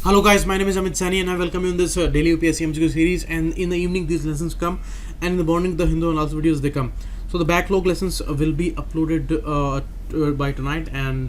Hello guys, my name is Amit Sani and I welcome you in this daily UPSC MCQ series. And in the evening these lessons come, and in the morning the Hindu analysis videos they come. So the backlog lessons will be uploaded by tonight, and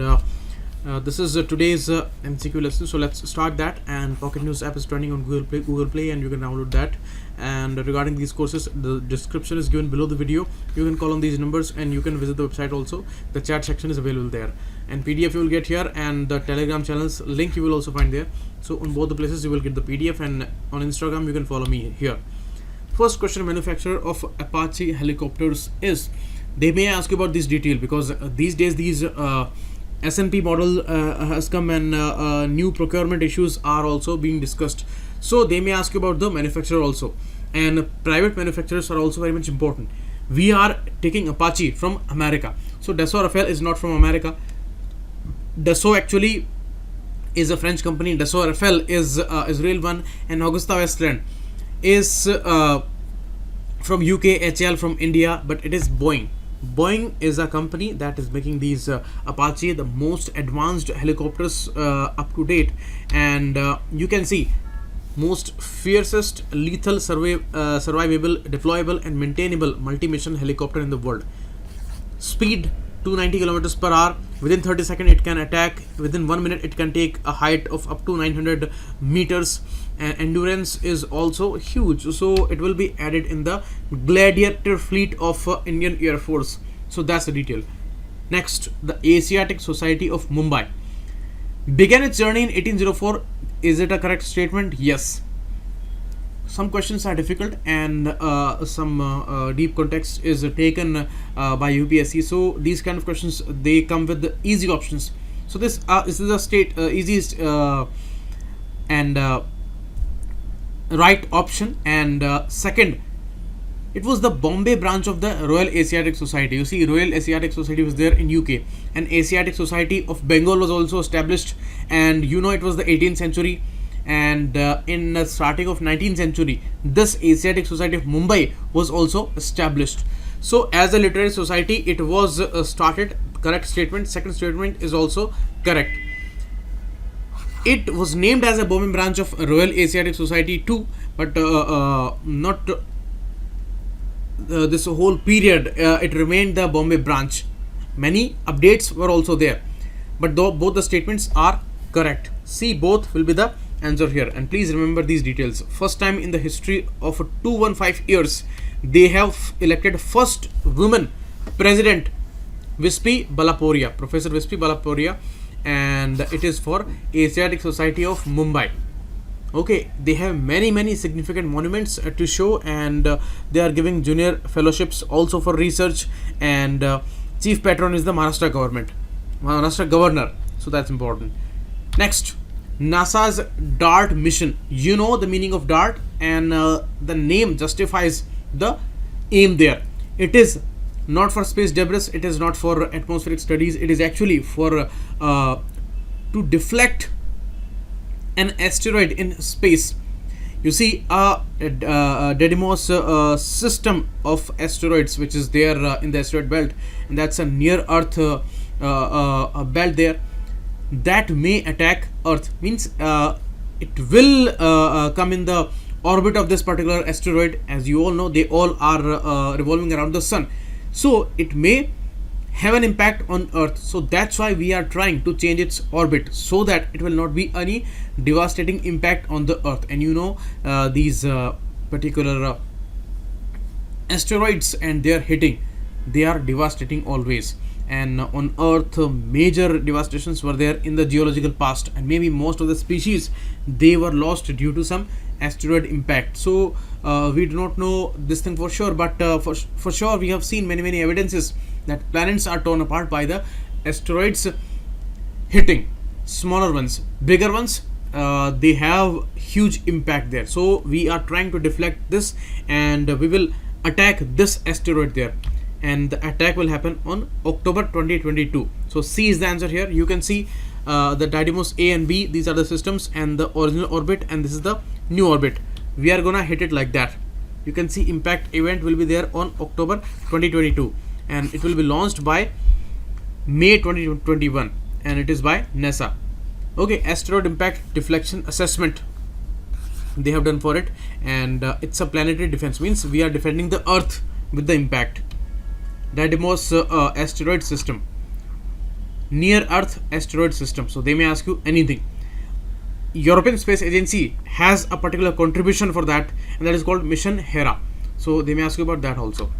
this is today's MCQ lesson. So let's start that. And Pocket News app is trending on Google Play, and you can download that. And regarding these courses, the description is given below the video. You can call on these numbers and you can visit the website also. The chat section is available there, and PDF you will get here, and the Telegram channel's link you will also find there. So on both the places you will get the PDF, and on Instagram you can follow me here. First question: manufacturer of Apache helicopters is. They may ask you about this detail because these days these S&P model has come, and new procurement issues are also being discussed. So they may ask you about the manufacturer also, and private manufacturers are also very much important. We are taking Apache from America, so Dassault Rafale is not from America. Dassault actually is a French company. Dassault Rafale is Israel one, and Augusta Westland is from UK, HL from India, but it is Boeing. Boeing is a company that is making these Apache, the most advanced helicopters up to date, and you can see most fiercest, lethal, survivable, deployable, and maintainable multi-mission helicopter in the world. Speed 290 kilometers per hour. Within 30 seconds it can attack. Within 1 minute it can take a height of up to 900 meters, and endurance is also huge. So it will be added in the Gladiator fleet of Indian Air Force. So that's the detail. Next, the Asiatic Society of Mumbai began its journey in 1804. Is it a correct statement? Yes. Some questions are difficult, and some deep context is taken by UPSC. So these kind of questions, they come with the easy options. So this is the easiest and right option. And second, it was the Bombay branch of the Royal Asiatic Society. You see, Royal Asiatic Society was there in UK, and Asiatic Society of Bengal was also established, and you know it was the 18th century. And in the starting of 19th century, this Asiatic Society of Mumbai was also established. So as a literary society it was started. Correct statement. Second statement is also correct. It was named as a Bombay branch of Royal Asiatic Society too, but not this whole period it remained the Bombay branch. Many updates were also there, but though both the statements are correct. See, both will be the answer here. And please remember these details. First time in the history of 215 years they have elected first woman president, Vispi Balaporia, Professor Vispi Balaporia, and it is for Asiatic Society of Mumbai. Okay, they have many significant monuments to show, and they are giving junior fellowships also for research, and chief patron is the Maharashtra governor. So that's important. Next, NASA's DART mission. You know the meaning of DART, and the name justifies the aim there. It is not for space debris, it is not for atmospheric studies, it is actually for to deflect an asteroid in space. You see, a Didymos system of asteroids which is there in the asteroid belt, and that's a near Earth belt there, that may attack Earth. Means it will come in the orbit of this particular asteroid. As you all know, they all are revolving around the sun, so it may have an impact on Earth. So that's why we are trying to change its orbit so that it will not be any devastating impact on the Earth. And you know these particular asteroids and their hitting, they are devastating always. And on Earth, major devastations were there in the geological past, and maybe most of the species, they were lost due to some asteroid impact. So we do not know this thing for sure, but for sure we have seen many evidences that planets are torn apart by the asteroids hitting. Smaller ones, bigger ones, they have huge impact there. So we are trying to deflect this, and we will attack this asteroid there, and the attack will happen on October 2022. So C is the answer here. You can see the Didymos A and B, these are the systems, and the original orbit, and this is the new orbit. We are gonna hit it like that. You can see impact event will be there on October 2022, and it will be launched by May 2021, and it is by NASA. Okay, asteroid impact deflection assessment they have done for it, and it's a planetary defense, means we are defending the earth with the impact. Didymos asteroid system, near earth asteroid system. So they may ask you anything. European Space Agency has a particular contribution for that, and that is called Mission Hera. So they may ask you about that also.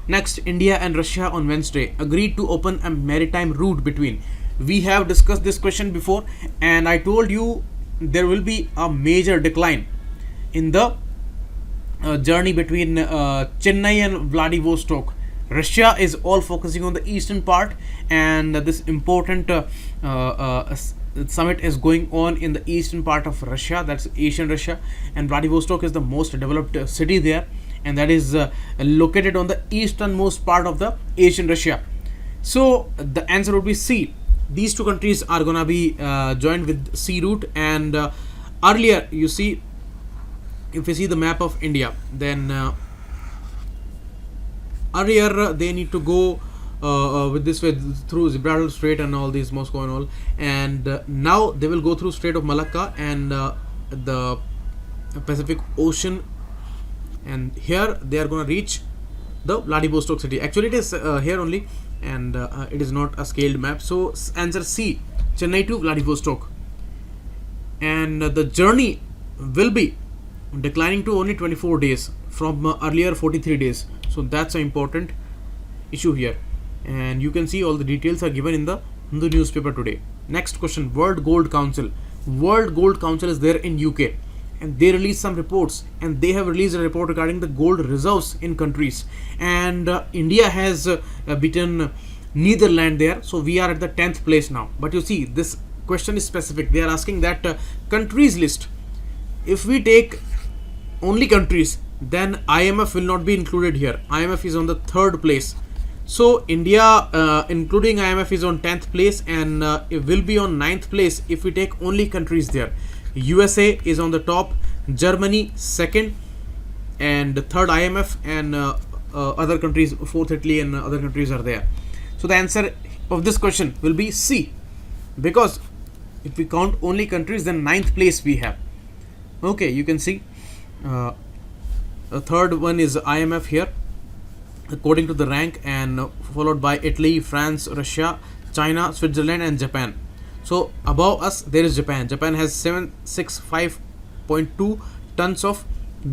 Next, India and Russia on Wednesday agreed to open a maritime route between. We have discussed this question before, and I told you there will be a major decline in the journey between Chennai and Vladivostok. Russia is all focusing on the eastern part, and this important summit is going on in the eastern part of Russia, that's Asian Russia, and Vladivostok is the most developed city there, and that is located on the easternmost part of the Asian Russia. So the answer would be C. These two countries are gonna be joined with sea route, and earlier you see, if you see the map of India, then earlier they need to go with this way through Gibraltar Strait and all these, Moscow and all, and now they will go through Strait of Malacca and the Pacific Ocean, and here they are going to reach the Vladivostok city. Actually it is here only, and it is not a scaled map. So answer C, Chennai to Vladivostok, and the journey will be declining to only 24 days from earlier 43 days. So that's an important issue here, and you can see all the details are given in the Hindu newspaper today. Next question, World Gold Council. World Gold Council is there in UK, and they released some reports, and they have released a report regarding the gold reserves in countries, and India has beaten Netherlands there, so we are at the 10th place now. But you see, this question is specific. They are asking that countries list. If we take only countries, then IMF will not be included here. IMF is on the 3rd place. So India including IMF is on 10th place, and it will be on 9th place if we take only countries there. USA is on the top, Germany 2nd, and 3rd IMF, and other countries 4th Italy, and other countries are there. So the answer of this question will be C, because if we count only countries, then 9th place we have. Okay, you can see the third one is IMF here according to the rank, and followed by Italy, France, Russia, China, Switzerland and Japan. So above us there is Japan. Japan has 765.2 tons of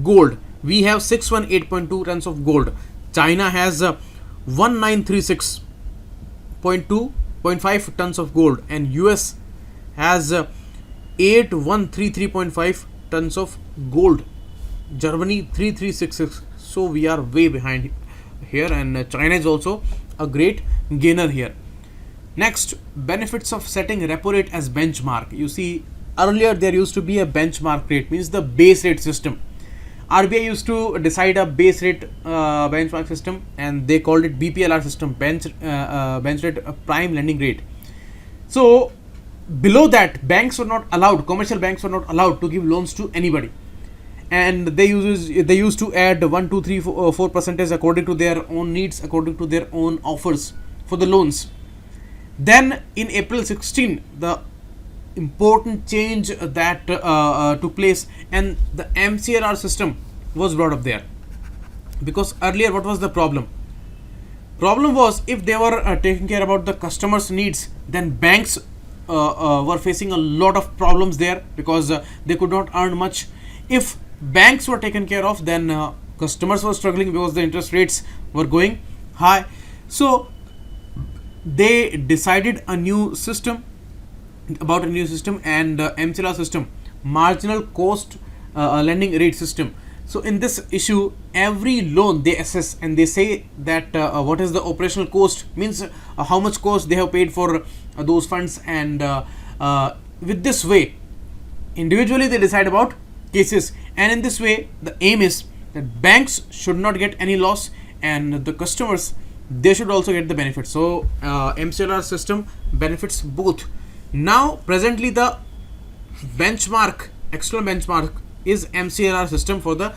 gold. We have 618.2 tons of gold. China has 1936.2.5 tons of gold, and US has 8133.5 tons of gold. Germany 3366. So we are way behind here, and China is also a great gainer here. Next, benefits of setting repo rate as benchmark. You see, earlier there used to be a benchmark rate, means the base rate system. RBI used to decide a base rate benchmark system, and they called it BPLR system, bench rate prime lending rate. So below that, banks were not allowed, commercial banks were not allowed to give loans to anybody, and they used to add 1, 2, 3, 4 percentage according to their own needs, according to their own offers for the loans. Then in April 16, the important change that took place, and the MCRR system was brought up there, because earlier what was the problem was, if they were taking care about the customers' needs, then banks were facing a lot of problems there, because they could not earn much. If banks were taken care of, then customers were struggling because the interest rates were going high. So they decided a new system, and MCLR system, marginal cost lending rate system. So in this issue, every loan they assess, and they say that what is the operational cost, means how much cost they have paid for those funds, and with this way individually they decide about cases, and in this way the aim is that banks should not get any loss, and the customers, they should also get the benefits. So MCLR system benefits both. Now presently the benchmark, external benchmark, is MCLR system for the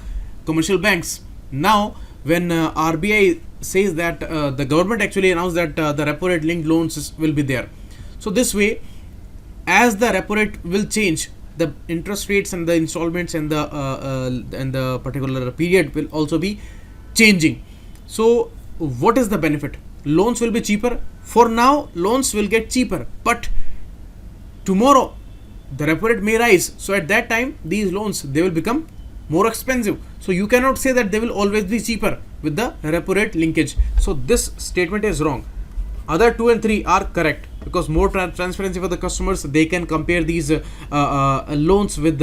commercial banks. Now when RBI says that the government actually announced that the repo rate linked loans will be there. So this way, as the repo rate will change, the interest rates and the installments and the particular period will also be changing. So what is the benefit? Loans will be cheaper. For now, loans will get cheaper, but tomorrow the repo rate may rise. So at that time, these loans, they will become more expensive. So you cannot say that they will always be cheaper with the repo rate linkage. So this statement is wrong. Other 2 and 3 are correct, because more transparency for the customers. They can compare these loans with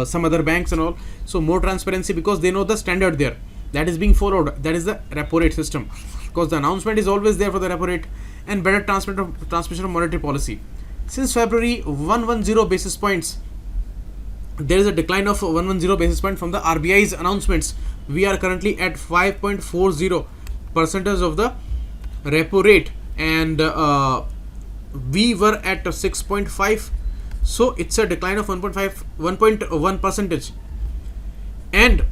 some other banks and all. So more transparency, because they know the standard there that is being followed. That is the repo rate system, because the announcement is always there for the repo rate. And better transmission of monetary policy. Since February, 110 basis points, there is a decline of 110 basis point from the RBI's announcements. We are currently at 5.40% of the repo rate, and we were at 6.5. So it's a decline of 1.1 percentage. And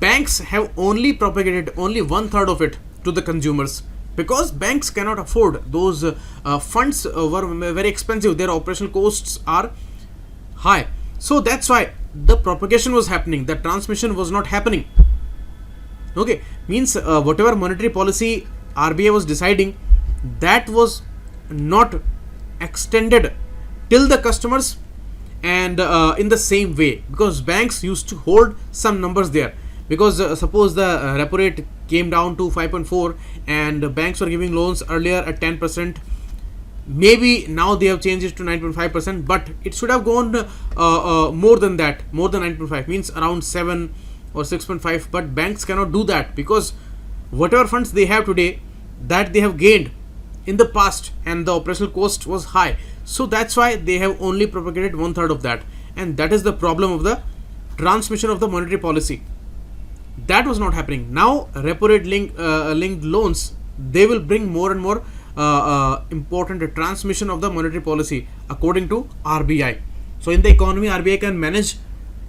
banks have only propagated only 1/3 of it to the consumers, because banks cannot afford those funds. Were very expensive. Their operational costs are high. So that's why the propagation was happening. The transmission was not happening. Okay, means whatever monetary policy RBI was deciding, that was not extended till the customers and in the same way, because banks used to hold some numbers there. Because suppose the repo rate came down to 5.4 and banks were giving loans earlier at 10%. Maybe now they have changed it to 9.5%, but it should have gone more than that, more than 9.5, means around 7 or 6.5. But banks cannot do that, because whatever funds they have today, that they have gained in the past, and the operational cost was high. So that's why they have only propagated 1/3 of that, and that is the problem of the transmission of the monetary policy. That was not happening. Now repo rate linked loans, they will bring more and more important transmission of the monetary policy according to RBI. So in the economy, RBI can manage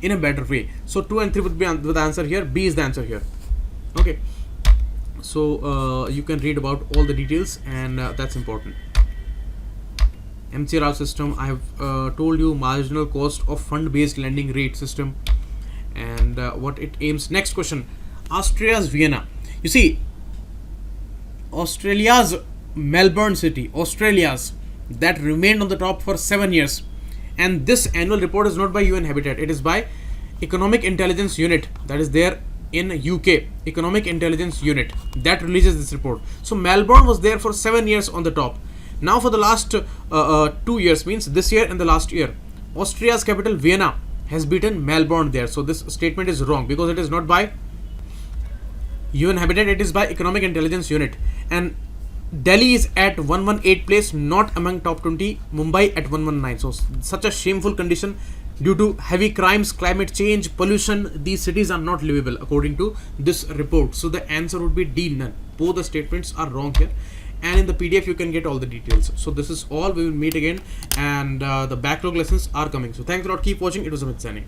in a better way. So 2 and 3 would be the answer here. B is the answer here. Okay. So you can read about all the details, and that's important. MCERT system, I have told you, marginal cost of fund-based lending rate system, and what it aims. Next question, Austria's Vienna. You see, Australia's Melbourne city, Australia's, that remained on the top for 7 years. And this annual report is not by UN Habitat, it is by Economic Intelligence Unit, that is there in UK, Economic Intelligence Unit, that releases this report. So Melbourne was there for 7 years on the top. Now for the last 2 years, means this year and the last year, Austria's capital Vienna has beaten Melbourne there. So this statement is wrong, because it is not by UN Habitat, it is by Economic Intelligence Unit. And Delhi is at 118 place, not among top 20. Mumbai at 119. So such a shameful condition due to heavy crimes, climate change, pollution. These cities are not livable according to this report. So the answer would be D, none. Both the statements are wrong here. And in the PDF you can get all the details. So this is all. We will meet again, and the backlog lessons are coming. So thanks a lot. Keep watching. It was Amit signing.